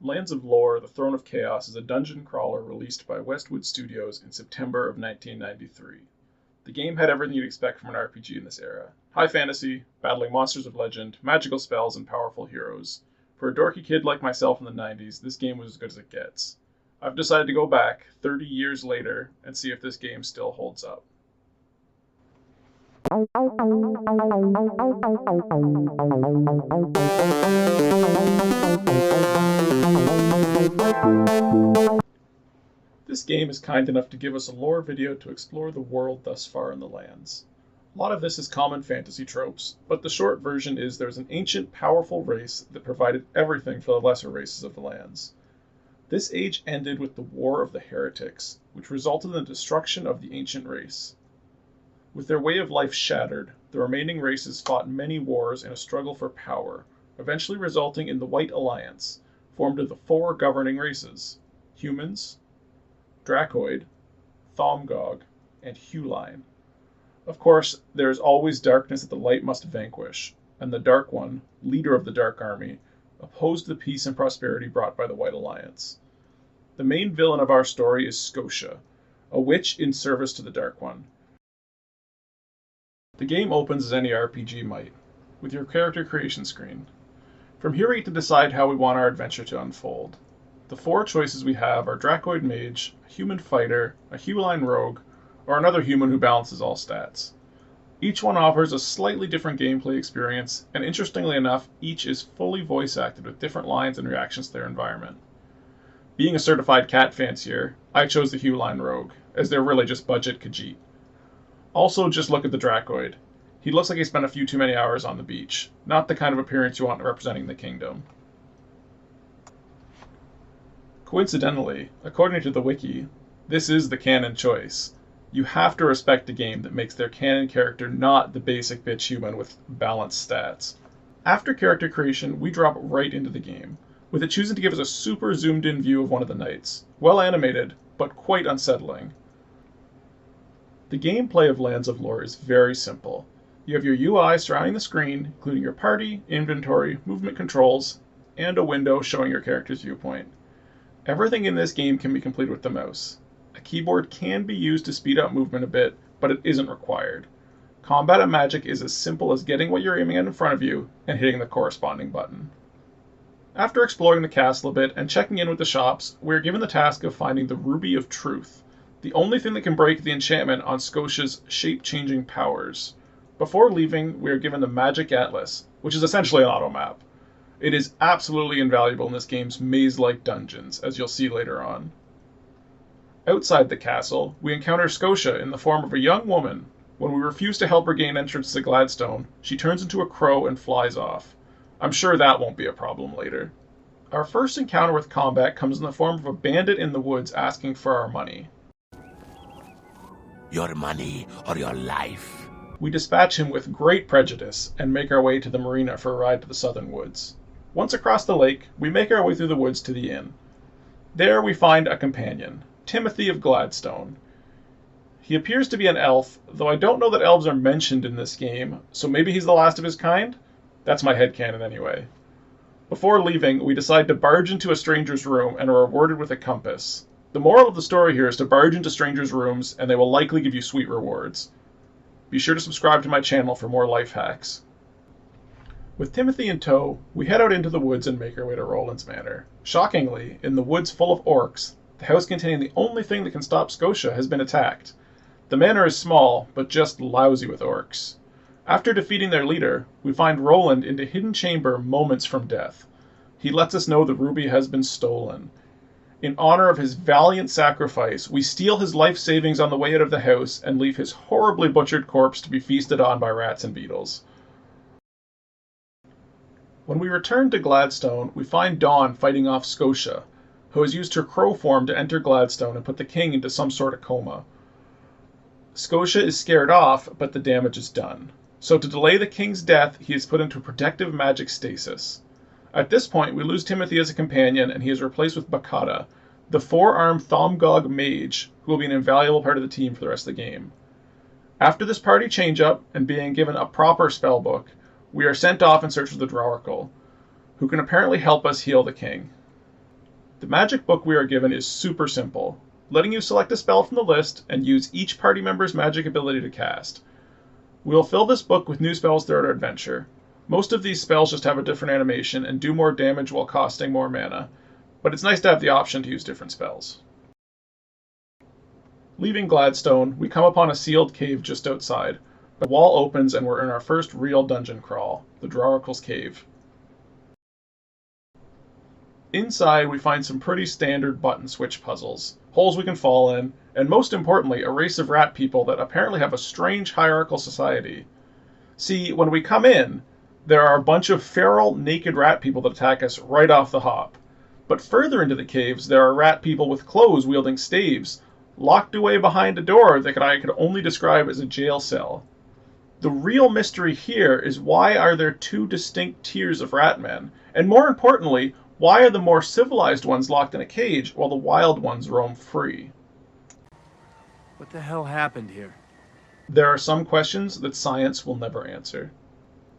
Lands of Lore: The Throne of Chaos is a dungeon crawler released by Westwood Studios in September of 1993. The game had everything you'd expect from an RPG in this era. High fantasy, battling monsters of legend, magical spells, and powerful heroes. For a dorky kid like myself in the 90s, this game was as good as it gets. I've decided to go back, 30 years later, and see if this game still holds up. This game is kind enough to give us a lore video to explore the world thus far in the lands. A lot of this is common fantasy tropes, but the short version is there's an ancient, powerful race that provided everything for the lesser races of the lands. This age ended with the War of the Heretics, which resulted in the destruction of the ancient race. With their way of life shattered, the remaining races fought many wars in a struggle for power, eventually resulting in the White Alliance, formed of the four governing races: humans, Dracoid, Thomgog, and Hewline. Of course, there is always darkness that the light must vanquish, and the Dark One, leader of the Dark Army, opposed the peace and prosperity brought by the White Alliance. The main villain of our story is Scotia, a witch in service to the Dark One. The game opens as any RPG might, with your character creation screen. From here we get to decide how we want our adventure to unfold. The four choices we have are Dracoid Mage, a human fighter, a Hewline Rogue, or another human who balances all stats. Each one offers a slightly different gameplay experience, and interestingly enough, each is fully voice acted with different lines and reactions to their environment. Being a certified cat fancier, I chose the Hewline Rogue, as they're really just budget Khajiit. Also, just look at the Dracoid. He looks like he spent a few too many hours on the beach, not the kind of appearance you want representing the kingdom. Coincidentally, according to the wiki, this is the canon choice. You have to respect a game that makes their canon character not the basic bitch human with balanced stats. After character creation, we drop right into the game, with it choosing to give us a super zoomed in view of one of the knights. Well animated, but quite unsettling. The gameplay of Lands of Lore is very simple. You have your UI surrounding the screen, including your party, inventory, movement controls, and a window showing your character's viewpoint. Everything in this game can be completed with the mouse. A keyboard can be used to speed up movement a bit, but it isn't required. Combat and magic is as simple as getting what you're aiming at in front of you and hitting the corresponding button. After exploring the castle a bit and checking in with the shops, we are given the task of finding the Ruby of Truth, the only thing that can break the enchantment on Scotia's shape-changing powers. Before leaving, we are given the Magic Atlas, which is essentially an auto-map. It is absolutely invaluable in this game's maze-like dungeons, as you'll see later on. Outside the castle, we encounter Scotia in the form of a young woman. When we refuse to help her gain entrance to Gladstone, she turns into a crow and flies off. I'm sure that won't be a problem later. Our first encounter with combat comes in the form of a bandit in the woods asking for our money. Your money or your life. We dispatch him with great prejudice and make our way to the marina for a ride to the southern woods. Once across the lake, we make our way through the woods to the inn. There we find a companion, Timothy of Gladstone. He appears to be an elf, though I don't know that elves are mentioned in this game, so maybe he's the last of his kind? That's my headcanon anyway. Before leaving, we decide to barge into a stranger's room and are rewarded with a compass. The moral of the story here is to barge into strangers' rooms, and they will likely give you sweet rewards. Be sure to subscribe to my channel for more life hacks. With Timothy in tow, we head out into the woods and make our way to Roland's Manor. Shockingly, in the woods full of orcs, the house containing the only thing that can stop Scotia has been attacked. The manor is small, but just lousy with orcs. After defeating their leader, we find Roland in a hidden chamber moments from death. He lets us know the ruby has been stolen. In honor of his valiant sacrifice, we steal his life savings on the way out of the house and leave his horribly butchered corpse to be feasted on by rats and beetles. When we return to Gladstone, we find Dawn fighting off Scotia, who has used her crow form to enter Gladstone and put the king into some sort of coma. Scotia is scared off, but the damage is done. So to delay the king's death, he is put into a protective magic stasis. At this point, we lose Timothy as a companion, and he is replaced with Bakata, the four-armed Thomgog mage, who will be an invaluable part of the team for the rest of the game. After this party change-up, and being given a proper spellbook, we are sent off in search of the Drowarkle, who can apparently help us heal the king. The magic book we are given is super simple, letting you select a spell from the list and use each party member's magic ability to cast. We will fill this book with new spells throughout our adventure. Most of these spells just have a different animation and do more damage while costing more mana, but it's nice to have the option to use different spells. Leaving Gladstone, we come upon a sealed cave just outside. The wall opens and we're in our first real dungeon crawl, the Droricle's Cave. Inside, we find some pretty standard button switch puzzles, holes we can fall in, and most importantly, a race of rat people that apparently have a strange hierarchical society. See, when we come in, there are a bunch of feral, naked rat people that attack us right off the hop. But further into the caves, there are rat people with clothes wielding staves, locked away behind a door that I could only describe as a jail cell. The real mystery here is, why are there two distinct tiers of rat men? And more importantly, why are the more civilized ones locked in a cage while the wild ones roam free? What the hell happened here? There are some questions that science will never answer.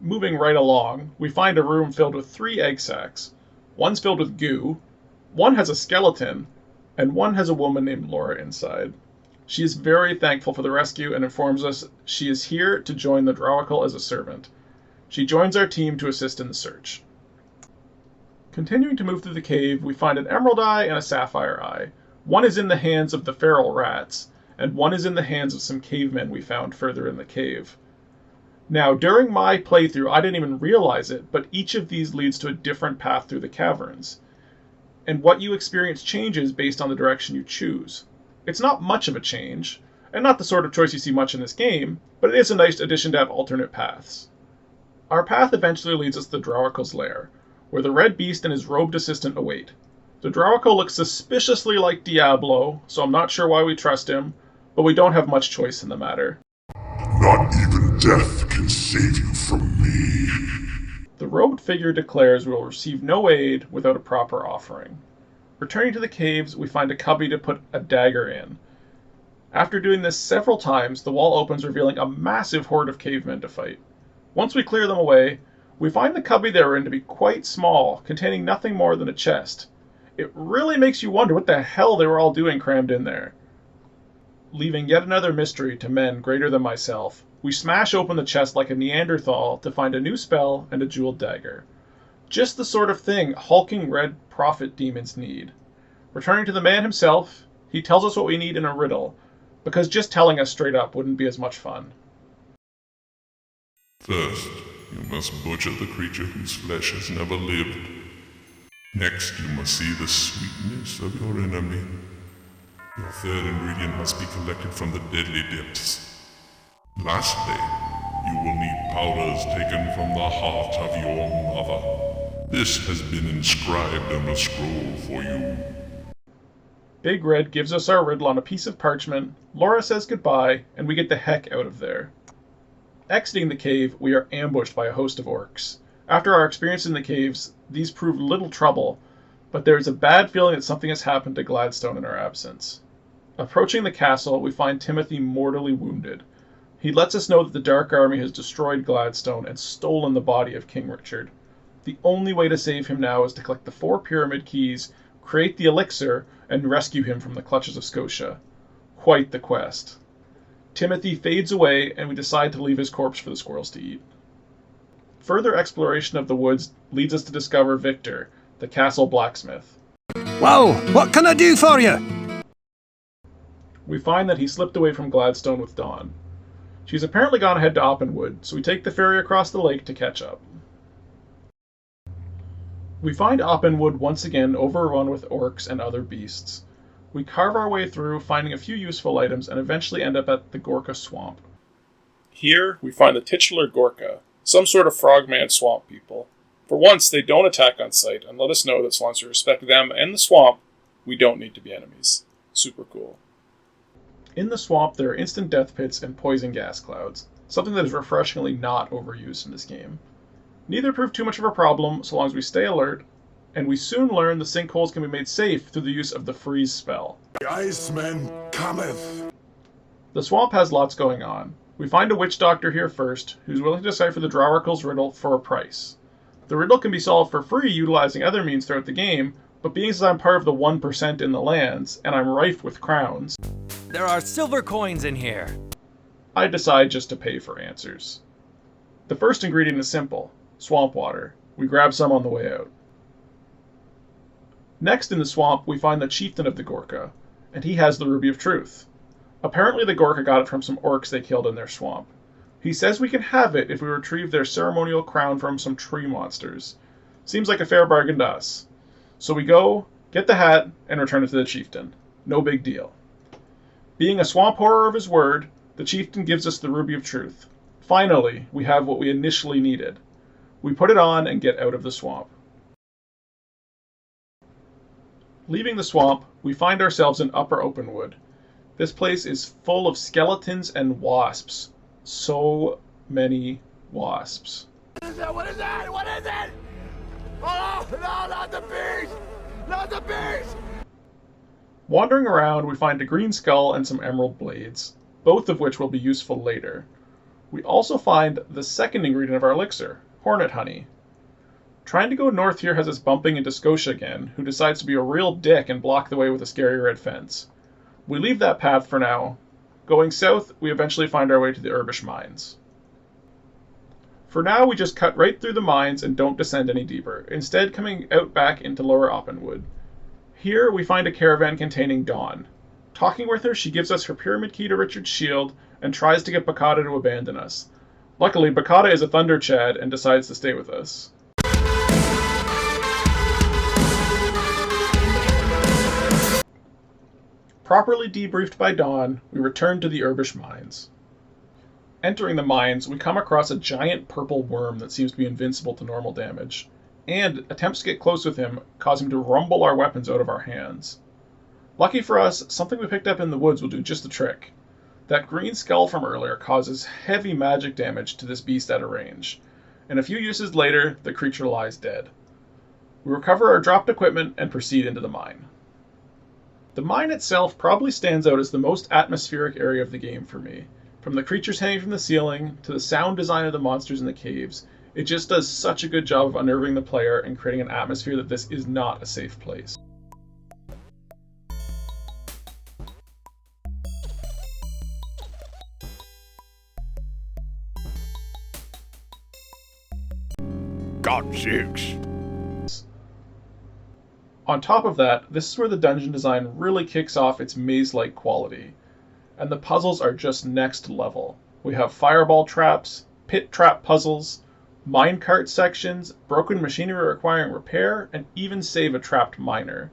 Moving right along, we find a room filled with 3 egg sacs. One's filled with goo, one has a skeleton, and one has a woman named Laura inside. She is very thankful for the rescue and informs us she is here to join the Droricle as a servant. She joins our team to assist in the search. Continuing to move through the cave, we find an emerald eye and a sapphire eye. One is in the hands of the feral rats, and one is in the hands of some cavemen we found further in the cave. Now, during my playthrough, I didn't even realize it, but each of these leads to a different path through the caverns. And what you experience changes based on the direction you choose. It's not much of a change, and not the sort of choice you see much in this game, but it is a nice addition to have alternate paths. Our path eventually leads us to the Droricle's lair, where the red beast and his robed assistant await. The Droricle looks suspiciously like Diablo, so I'm not sure why we trust him, but we don't have much choice in the matter. Not even death can save you from me. The robed figure declares we will receive no aid without a proper offering. Returning to the caves, we find a cubby to put a dagger in. After doing this several times, the wall opens, revealing a massive horde of cavemen to fight. Once we clear them away, we find the cubby they were in to be quite small, containing nothing more than a chest. It really makes you wonder what the hell they were all doing crammed in there. Leaving yet another mystery to men greater than myself, we smash open the chest like a Neanderthal to find a new spell and a jeweled dagger. Just the sort of thing hulking red prophet demons need. Returning to the man himself, he tells us what we need in a riddle, because just telling us straight up wouldn't be as much fun. First, you must butcher the creature whose flesh has never lived. Next, you must see the sweetness of your enemy. Your third ingredient must be collected from the deadly depths. Lastly, you will need powders taken from the heart of your mother. This has been inscribed on a scroll for you. Big Red gives us our riddle on a piece of parchment, Laura says goodbye, and we get the heck out of there. Exiting the cave, we are ambushed by a host of orcs. After our experience in the caves, these prove little trouble, but there is a bad feeling that something has happened to Gladstone in our absence. Approaching the castle, we find Timothy mortally wounded. He lets us know that the Dark Army has destroyed Gladstone and stolen the body of King Richard. The only way to save him now is to collect the 4 pyramid keys, create the elixir, and rescue him from the clutches of Scotia. Quite the quest. Timothy fades away, and we decide to leave his corpse for the squirrels to eat. Further exploration of the woods leads us to discover Victor, the castle blacksmith. Whoa, what can I do for you? We find that he slipped away from Gladstone with Dawn. She's apparently gone ahead to Oppenwood, so we take the ferry across the lake to catch up. We find Oppenwood once again overrun with orcs and other beasts. We carve our way through, finding a few useful items, and eventually end up at the Gorka Swamp. Here, we find the titular Gorka, some sort of frogman swamp people. For once, they don't attack on sight, and let us know that as long as we respect them and the swamp, we don't need to be enemies. Super cool. In the swamp, there are instant death pits and poison gas clouds, something that is refreshingly not overused in this game. Neither prove too much of a problem so long as we stay alert, and we soon learn the sinkholes can be made safe through the use of the freeze spell. The Iceman cometh. The swamp has lots going on. We find a witch doctor here first, who's willing to decipher the Droricle's riddle for a price. The riddle can be solved for free utilizing other means throughout the game, But being as I'm part of the 1% in the lands, and I'm rife with crowns, There are silver coins in here. I decide just to pay for answers. The first ingredient is simple: swamp water. We grab some on the way out. Next in the swamp, we find the chieftain of the Gorka, and he has the Ruby of Truth. Apparently the Gorka got it from some orcs they killed in their swamp. He says we can have it if we retrieve their ceremonial crown from some tree monsters. Seems like a fair bargain to us. So we go, get the hat, and return it to the chieftain. No big deal. Being a swamp horror of his word, the chieftain gives us the Ruby of Truth. Finally, we have what we initially needed. We put it on and get out of the swamp. Leaving the swamp, we find ourselves in Upper Openwood. This place is full of skeletons and wasps. So many wasps. What is that? What is that? What is it? Oh, no, not the beast! Not the beast! Wandering around, we find a green skull and some emerald blades, both of which will be useful later. We also find the second ingredient of our elixir, hornet honey. Trying to go north here has us bumping into Scotia again, who decides to be a real dick and block the way with a scary red fence. We leave that path for now. Going south, we eventually find our way to the Urbish Mines. For now, we just cut right through the mines and don't descend any deeper, instead coming out back into Lower Oppenwood. Here, we find a caravan containing Dawn. Talking with her, she gives us her pyramid key to Richard's shield and tries to get Bakata to abandon us. Luckily, Bakata is a Thunder Chad and decides to stay with us. Properly debriefed by Dawn, we return to the Urbish Mines. Entering the mines, we come across a giant purple worm that seems to be invincible to normal damage, and attempts to get close with him cause him to rumble our weapons out of our hands. Lucky for us, something we picked up in the woods will do just the trick. That green skull from earlier causes heavy magic damage to this beast at a range, and a few uses later, the creature lies dead. We recover our dropped equipment and proceed into the mine. The mine itself probably stands out as the most atmospheric area of the game for me. From the creatures hanging from the ceiling, to the sound design of the monsters in the caves, it just does such a good job of unnerving the player and creating an atmosphere that this is not a safe place. God sakes. On top of that, this is where the dungeon design really kicks off its maze-like quality. And the puzzles are just next level. We have fireball traps, pit trap puzzles, minecart sections, broken machinery requiring repair, and even save a trapped miner.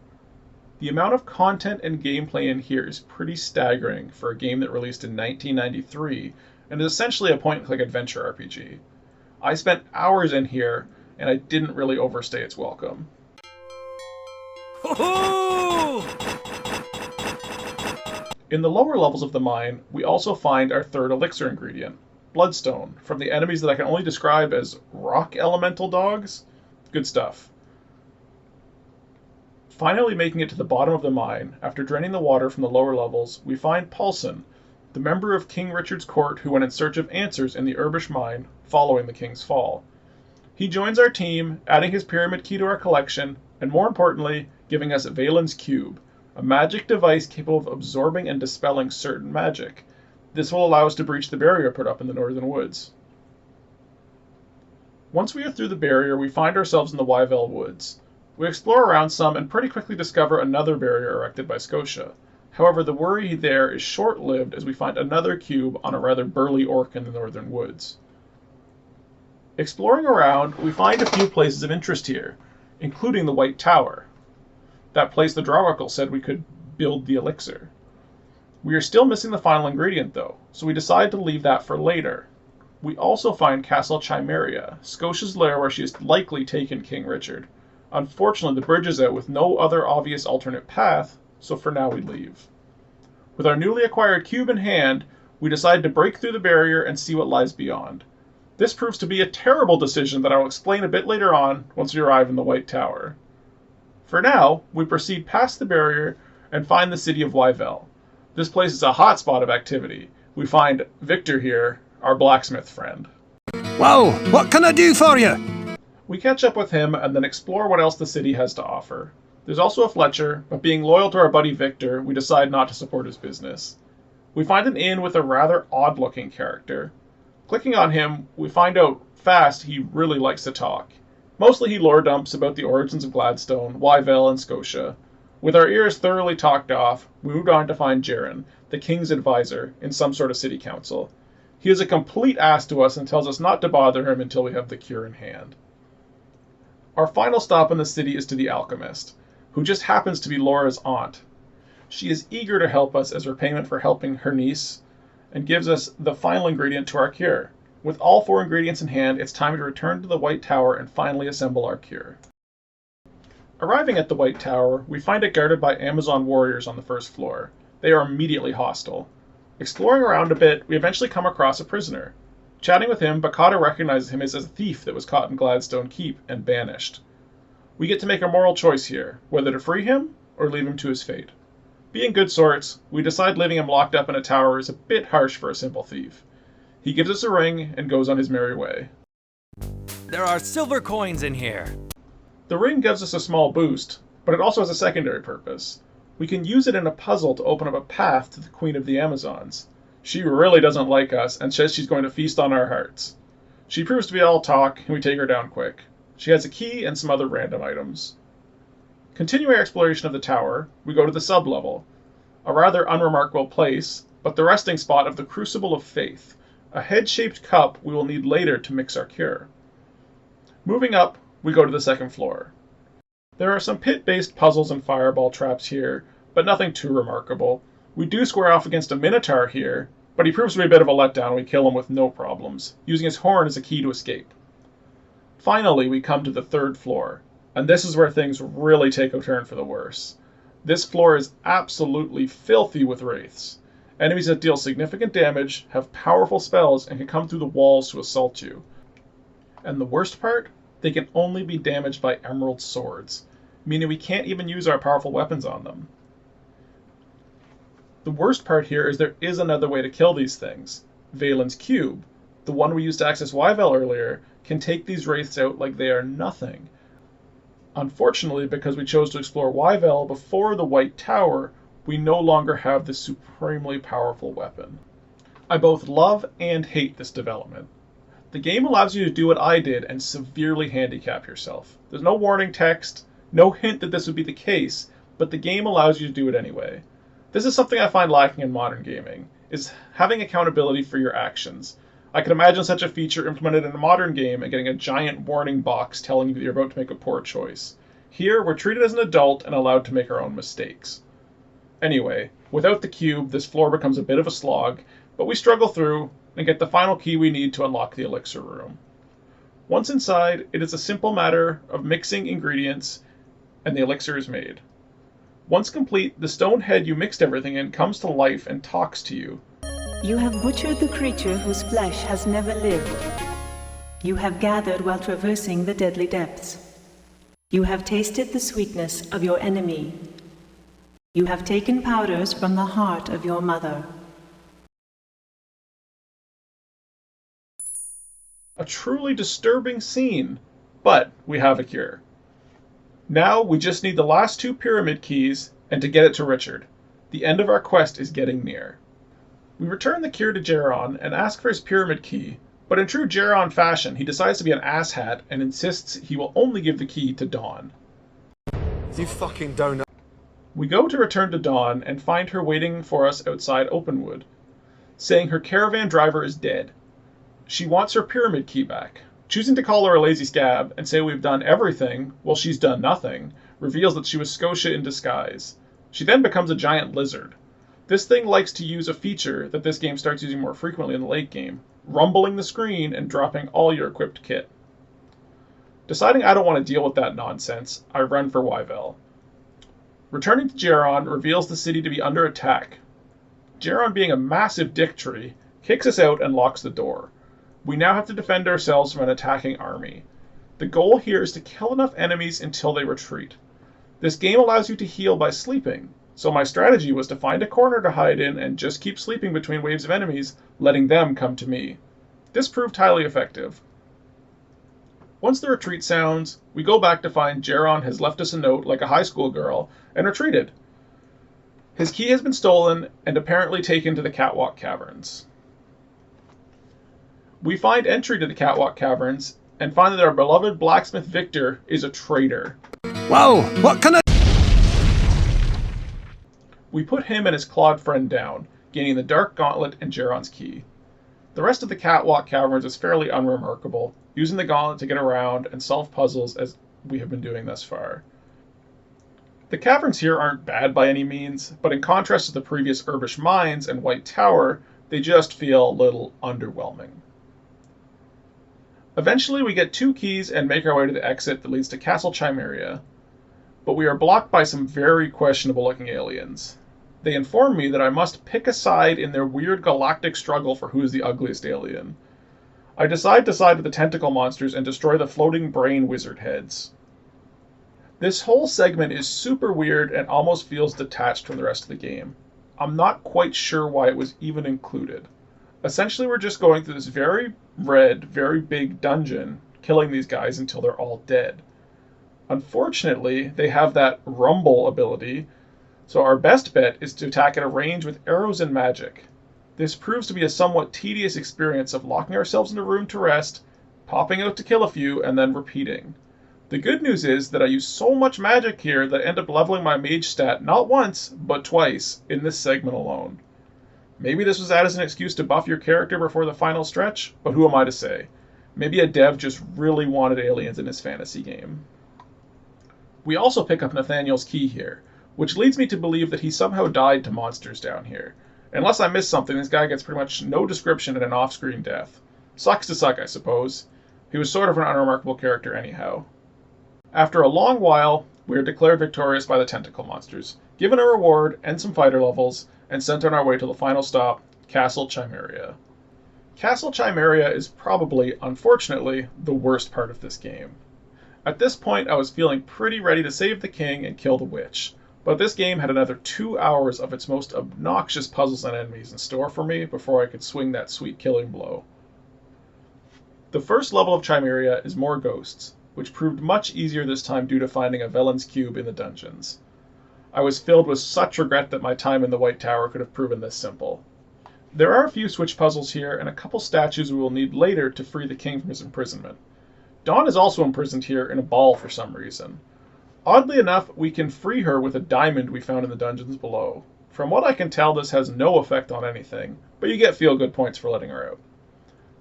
The amount of content and gameplay in here is pretty staggering for a game that released in 1993 and is essentially a point-and-click adventure RPG. I spent hours in here, and I didn't really overstay its welcome. In the lower levels of the mine, we also find our third elixir ingredient, Bloodstone, from the enemies that I can only describe as rock elemental dogs. Good stuff. Finally making it to the bottom of the mine, after draining the water from the lower levels, we find Paulson, the member of King Richard's court who went in search of answers in the Urbish mine following the king's fall. He joins our team, adding his pyramid key to our collection, and more importantly, giving us Valen's Cube, a magic device capable of absorbing and dispelling certain magic. This will allow us to breach the barrier put up in the northern woods. Once we are through the barrier, we find ourselves in the Wyvale Woods. We explore around some and pretty quickly discover another barrier erected by Scotia. However, the worry there is short-lived as we find another cube on a rather burly orc in the northern woods. Exploring around, we find a few places of interest here, including the White Tower. That place the Drawruckle said we could build the elixir. We are still missing the final ingredient though, so we decide to leave that for later. We also find Castle Chimeria, Scotia's lair where she has likely taken King Richard. Unfortunately, the bridge is out with no other obvious alternate path, so for now we leave. With our newly acquired cube in hand, we decide to break through the barrier and see what lies beyond. This proves to be a terrible decision that I will explain a bit later on once we arrive in the White Tower. For now, we proceed past the barrier and find the city of Wyvale. This place is a hotspot of activity. We find Victor here, our blacksmith friend. Whoa, what can I do for you? We catch up with him and then explore what else the city has to offer. There's also a Fletcher, but being loyal to our buddy Victor, we decide not to support his business. We find an inn with a rather odd-looking character. Clicking on him, we find out fast he really likes to talk. Mostly he lore dumps about the origins of Gladstone, Wyvale, and Scotia. With our ears thoroughly talked off, we moved on to find Jaren, the king's advisor, in some sort of city council. He is a complete ass to us and tells us not to bother him until we have the cure in hand. Our final stop in the city is to the alchemist, who just happens to be Laura's aunt. She is eager to help us as repayment for helping her niece, and gives us the final ingredient to our cure. With all 4 ingredients in hand, it's time to return to the White Tower and finally assemble our cure. Arriving at the White Tower, we find it guarded by Amazon warriors on the first floor. They are immediately hostile. Exploring around a bit, we eventually come across a prisoner. Chatting with him, Bakata recognizes him as a thief that was caught in Gladstone Keep and banished. We get to make a moral choice here, whether to free him or leave him to his fate. Being good sorts, we decide leaving him locked up in a tower is a bit harsh for a simple thief. He gives us a ring and goes on his merry way. There are silver coins in here. The ring gives us a small boost, but it also has a secondary purpose. We can use it in a puzzle to open up a path to the Queen of the Amazons. She really doesn't like us and says she's going to feast on our hearts. She proves to be all talk, and we take her down quick. She has a key and some other random items. Continuing our exploration of the tower, we go to the sub-level, a rather unremarkable place, but the resting spot of the Crucible of Faith, a head-shaped cup we will need later to mix our cure. Moving up, we go to the second floor. There are some pit-based puzzles and fireball traps here, but nothing too remarkable. We do square off against a Minotaur here, but he proves to be a bit of a letdown and we kill him with no problems, using his horn as a key to escape. Finally, we come to the third floor, and this is where things really take a turn for the worse. This floor is absolutely filthy with wraiths. Enemies that deal significant damage, have powerful spells, and can come through the walls to assault you. And the worst part? They can only be damaged by emerald swords, meaning we can't even use our powerful weapons on them. The worst part here is there is another way to kill these things. Valen's Cube, the one we used to access Wyvale earlier, can take these wraiths out like they are nothing. Unfortunately, because we chose to explore Wyvale before the White Tower, we no longer have this supremely powerful weapon. I both love and hate this development. The game allows you to do what I did and severely handicap yourself. There's no warning text, no hint that this would be the case, but the game allows you to do it anyway. This is something I find lacking in modern gaming, is having accountability for your actions. I can imagine such a feature implemented in a modern game and getting a giant warning box telling you that you're about to make a poor choice. Here, we're treated as an adult and allowed to make our own mistakes. Anyway, without the cube, this floor becomes a bit of a slog, but we struggle through and get the final key we need to unlock the elixir room. Once inside, it is a simple matter of mixing ingredients and the elixir is made. Once complete, the stone head you mixed everything in comes to life and talks to you. You have butchered the creature whose flesh has never lived. You have gathered while traversing the deadly depths. You have tasted the sweetness of your enemy. You have taken powders from the heart of your mother. A truly disturbing scene, but we have a cure. Now we just need the last 2 pyramid keys and to get it to Richard. The end of our quest is getting near. We return the cure to Jaron and ask for his pyramid key, but in true Jaron fashion, he decides to be an asshat and insists he will only give the key to Dawn. You fucking donut. We go to return to Dawn and find her waiting for us outside Openwood, saying her caravan driver is dead. She wants her pyramid key back. Choosing to call her a lazy scab and say we've done everything while she's done nothing reveals that she was Scotia in disguise. She then becomes a giant lizard. This thing likes to use a feature that this game starts using more frequently in the late game, rumbling the screen and dropping all your equipped kit. Deciding I don't want to deal with that nonsense, I run for Wyvale. Returning to Jaron reveals the city to be under attack. Jaron, being a massive dick tree, kicks us out and locks the door. We now have to defend ourselves from an attacking army. The goal here is to kill enough enemies until they retreat. This game allows you to heal by sleeping, so my strategy was to find a corner to hide in and just keep sleeping between waves of enemies, letting them come to me. This proved highly effective. Once the retreat sounds, we go back to find Geron has left us a note like a high school girl and retreated. His key has been stolen and apparently taken to the Catwalk Caverns. We find entry to the Catwalk Caverns and find that our beloved blacksmith Victor is a traitor. Whoa! What can I... We put him and his clawed friend down, gaining the Dark Gauntlet and Geron's key. The rest of the Catwalk Caverns is fairly unremarkable, using the gauntlet to get around and solve puzzles as we have been doing thus far. The caverns here aren't bad by any means, but in contrast to the previous Herbish Mines and White Tower, they just feel a little underwhelming. Eventually we get 2 keys and make our way to the exit that leads to Castle Chimeria, but we are blocked by some very questionable looking aliens. They inform me that I must pick a side in their weird galactic struggle for who is the ugliest alien. I decide to side with the tentacle monsters and destroy the floating brain wizard heads. This whole segment is super weird and almost feels detached from the rest of the game. I'm not quite sure why it was even included. Essentially we're just going through this very red, very big dungeon, killing these guys until they're all dead. Unfortunately, they have that rumble ability, so our best bet is to attack at a range with arrows and magic. This proves to be a somewhat tedious experience of locking ourselves in a room to rest, popping out to kill a few, and then repeating. The good news is that I use so much magic here that I end up leveling my mage stat not once, but twice in this segment alone. Maybe this was added as an excuse to buff your character before the final stretch, but who am I to say? Maybe a dev just really wanted aliens in his fantasy game. We also pick up Nathaniel's key here, which leads me to believe that he somehow died to monsters down here. Unless I missed something, this guy gets pretty much no description and an off-screen death. Sucks to suck, I suppose. He was sort of an unremarkable character anyhow. After a long while, we are declared victorious by the tentacle monsters, given a reward and some fighter levels, and sent on our way to the final stop, Castle Chimeria. Castle Chimeria is probably, unfortunately, the worst part of this game. At this point, I was feeling pretty ready to save the king and kill the witch, but this game had another 2 hours of its most obnoxious puzzles and enemies in store for me before I could swing that sweet killing blow. The first level of Chimeria is more ghosts, which proved much easier this time due to finding a Velen's cube in the dungeons. I was filled with such regret that my time in the White Tower could have proven this simple. There are a few switch puzzles here and a couple statues we will need later to free the king from his imprisonment. Dawn is also imprisoned here in a ball for some reason. Oddly enough, we can free her with a diamond we found in the dungeons below. From what I can tell, this has no effect on anything, but you get feel-good points for letting her out.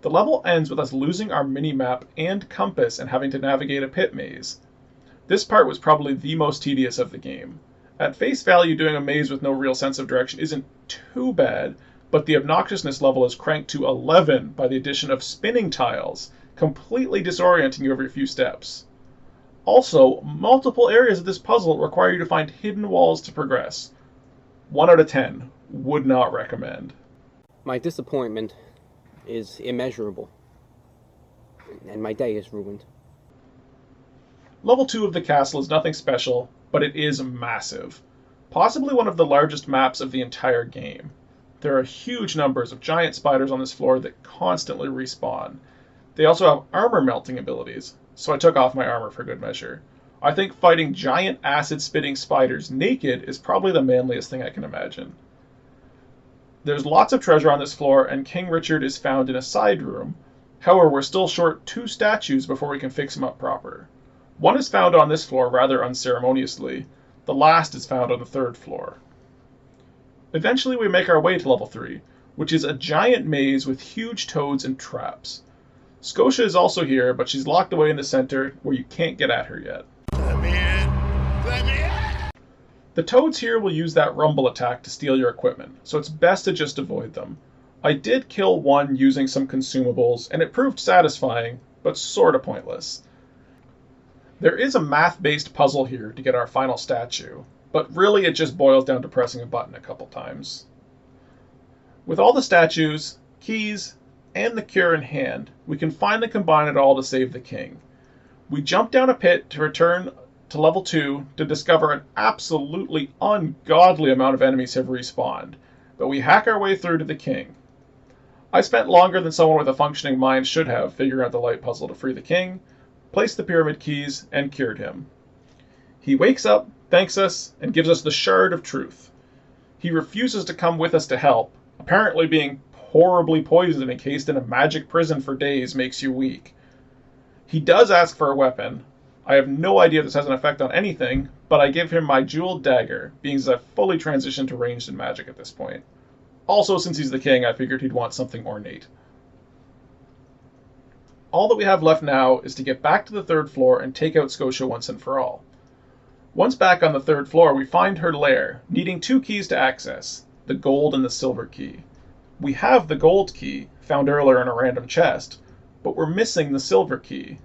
The level ends with us losing our mini-map and compass and having to navigate a pit maze. This part was probably the most tedious of the game. At face value, doing a maze with no real sense of direction isn't too bad, but the obnoxiousness level is cranked to 11 by the addition of spinning tiles, completely disorienting you every few steps. Also, multiple areas of this puzzle require you to find hidden walls to progress. 1 out of 10. Would not recommend. My disappointment is immeasurable, and my day is ruined. Level 2 of the castle is nothing special, but it is massive. Possibly one of the largest maps of the entire game. There are huge numbers of giant spiders on this floor that constantly respawn. They also have armor melting abilities, so I took off my armor for good measure. I think fighting giant acid-spitting spiders naked is probably the manliest thing I can imagine. There's lots of treasure on this floor, and King Richard is found in a side room. However, we're still short 2 statues before we can fix him up proper. One is found on this floor rather unceremoniously. The last is found on the 3rd floor. Eventually we make our way to level 3, which is a giant maze with huge toads and traps. Scotia is also here, but she's locked away in the center where you can't get at her yet. Let me in! Let me in! The toads here will use that rumble attack to steal your equipment, so it's best to just avoid them. I did kill one using some consumables, and it proved satisfying, but sorta pointless. There is a math-based puzzle here to get our final statue, but really it just boils down to pressing a button a couple times. With all the statues, keys, and the cure in hand, we can finally combine it all to save the king. We jump down a pit to return to level 2 to discover an absolutely ungodly amount of enemies have respawned, but we hack our way through to the king. I spent longer than someone with a functioning mind should have figuring out the light puzzle to free the king, placed the pyramid keys, and cured him. He wakes up, thanks us, and gives us the Shard of Truth. He refuses to come with us to help. Apparently being horribly poisoned and encased in a magic prison for days makes you weak. He does ask for a weapon. I have no idea if this has an effect on anything, but I give him my jeweled dagger, being as I've fully transitioned to ranged and magic at this point. Also, since he's the king, I figured he'd want something ornate. All that we have left now is to get back to the 3rd floor and take out Scotia once and for all. Once back on the 3rd floor, we find her lair, needing 2 keys to access, the gold and the silver key. We have the gold key, found earlier in a random chest, but we're missing the silver key.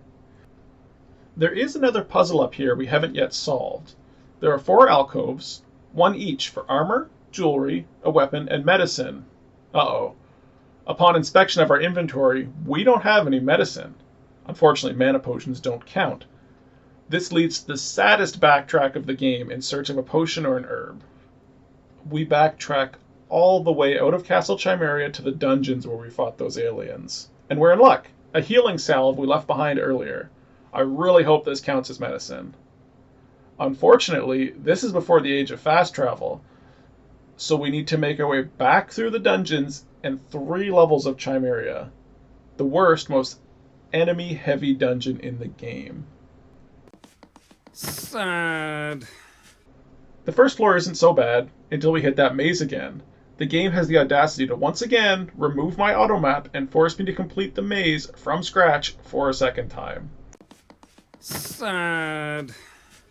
There is another puzzle up here we haven't yet solved. There are 4 alcoves, 1 each for armor, jewelry, a weapon, and medicine. Uh-oh. Upon inspection of our inventory, we don't have any medicine. Unfortunately, mana potions don't count. This leads to the saddest backtrack of the game in search of a potion or an herb. We backtrack all the way out of Castle Chimeria to the dungeons where we fought those aliens. And we're in luck. A healing salve we left behind earlier. I really hope this counts as medicine. Unfortunately, this is before the age of fast travel, so we need to make our way back through the dungeons and 3 levels of Chimeria. The worst, most enemy-heavy dungeon in the game. Sad. The 1st floor isn't so bad until we hit that maze again. The game has the audacity to once again remove my automap and force me to complete the maze from scratch for a 2nd time. Sad.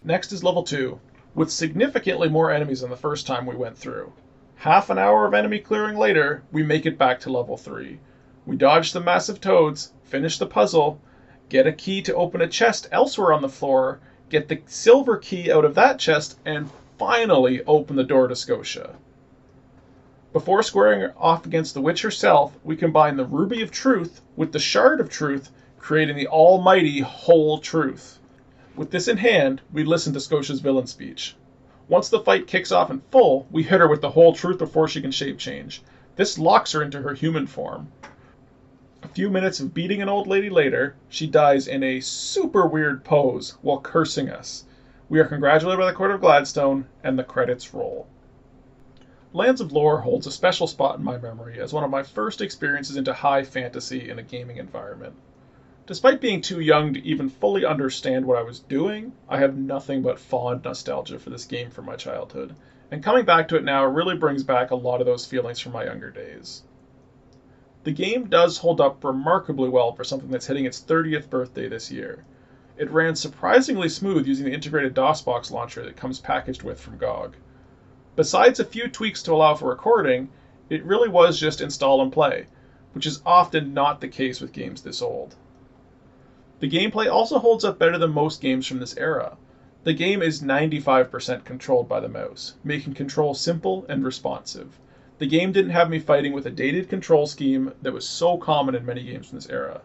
Next is level 2, with significantly more enemies than the first time we went through. Half an hour of enemy clearing later, we make it back to level 3. We dodge the massive toads, finish the puzzle, get a key to open a chest elsewhere on the floor, get the silver key out of that chest, and finally open the door to Scotia. Before squaring off against the witch herself, we combine the Ruby of Truth with the Shard of Truth, creating the almighty Whole Truth. With this in hand, we listen to Scotia's villain speech. Once the fight kicks off in full, we hit her with the Whole Truth before she can shape change. This locks her into her human form. A few minutes of beating an old lady later, she dies in a super weird pose while cursing us. We are congratulated by the Court of Gladstone, and the credits roll. Lands of Lore holds a special spot in my memory as one of my first experiences into high fantasy in a gaming environment. Despite being too young to even fully understand what I was doing, I have nothing but fond nostalgia for this game from my childhood, and coming back to it now really brings back a lot of those feelings from my younger days. The game does hold up remarkably well for something that's hitting its 30th birthday this year. It ran surprisingly smooth using the integrated DOSBox launcher that comes packaged with from GOG. Besides a few tweaks to allow for recording, it really was just install and play, which is often not the case with games this old. The gameplay also holds up better than most games from this era. The game is 95% controlled by the mouse, making control simple and responsive. The game didn't have me fighting with a dated control scheme that was so common in many games from this era.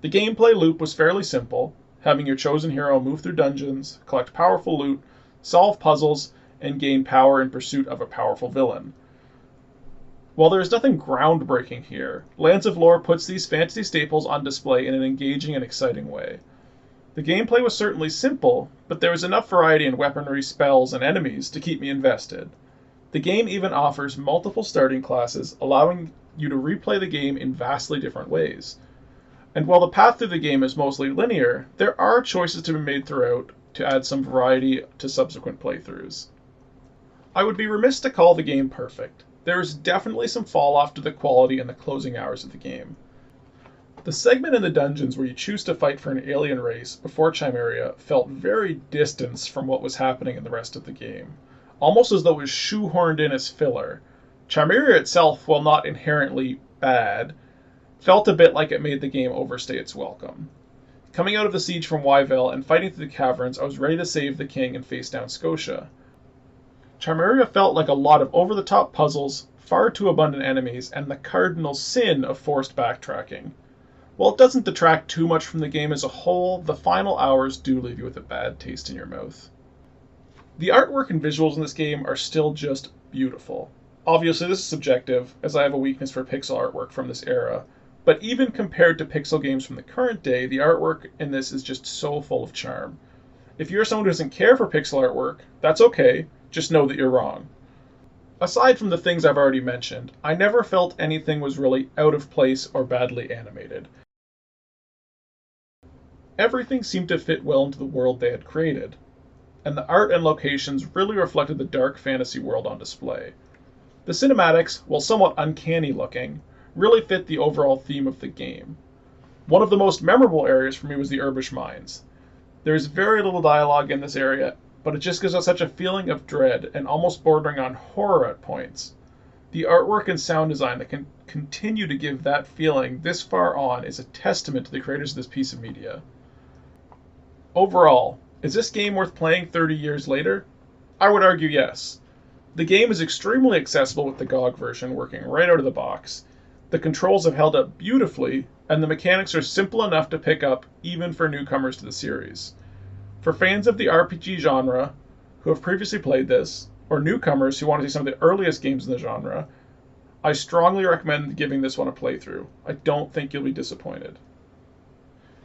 The gameplay loop was fairly simple, having your chosen hero move through dungeons, collect powerful loot, solve puzzles, and gain power in pursuit of a powerful villain. While there is nothing groundbreaking here, Lands of Lore puts these fantasy staples on display in an engaging and exciting way. The gameplay was certainly simple, but there was enough variety in weaponry, spells, and enemies to keep me invested. The game even offers multiple starting classes, allowing you to replay the game in vastly different ways. And while the path through the game is mostly linear, there are choices to be made throughout to add some variety to subsequent playthroughs. I would be remiss to call the game perfect. There is definitely some fall off to the quality in the closing hours of the game. The segment in the dungeons where you choose to fight for an alien race before Chimeria felt very distanced from what was happening in the rest of the game, almost as though it was shoehorned in as filler. Chimeria itself, while not inherently bad, felt a bit like it made the game overstay its welcome. Coming out of the siege from Wyvale and fighting through the caverns, I was ready to save the king and face down Scotia. Chimeria felt like a lot of over-the-top puzzles, far too abundant enemies, and the cardinal sin of forced backtracking. While it doesn't detract too much from the game as a whole, the final hours do leave you with a bad taste in your mouth. The artwork and visuals in this game are still just beautiful. Obviously this is subjective, as I have a weakness for pixel artwork from this era, But even compared to pixel games from the current day, the artwork in this is just so full of charm. If you're someone who doesn't care for pixel artwork, that's okay, just know that you're wrong. Aside from the things I've already mentioned, I never felt anything was really out of place or badly animated. Everything seemed to fit well into the world they had created, and the art and locations really reflected the dark fantasy world on display. The cinematics, while somewhat uncanny looking, really fit the overall theme of the game. One of the most memorable areas for me was the Urbish Mines. There's very little dialogue in this area, but it just gives us such a feeling of dread and almost bordering on horror at points. The artwork and sound design that can continue to give that feeling this far on is a testament to the creators of this piece of media. Overall, is this game worth playing 30 years later? I would argue yes. The game is extremely accessible with the GOG version working right out of the box. The controls have held up beautifully, and the mechanics are simple enough to pick up even for newcomers to the series. For fans of the RPG genre who have previously played this, or newcomers who want to see some of the earliest games in the genre, I strongly recommend giving this one a playthrough. I don't think you'll be disappointed.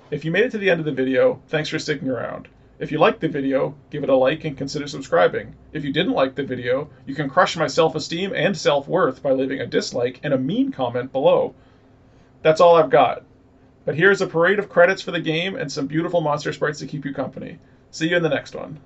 If you made it to the end of the video, thanks for sticking around. If you liked the video, give it a like and consider subscribing. If you didn't like the video, you can crush my self-esteem and self-worth by leaving a dislike and a mean comment below. That's all I've got. But here's a parade of credits for the game and some beautiful monster sprites to keep you company. See you in the next one.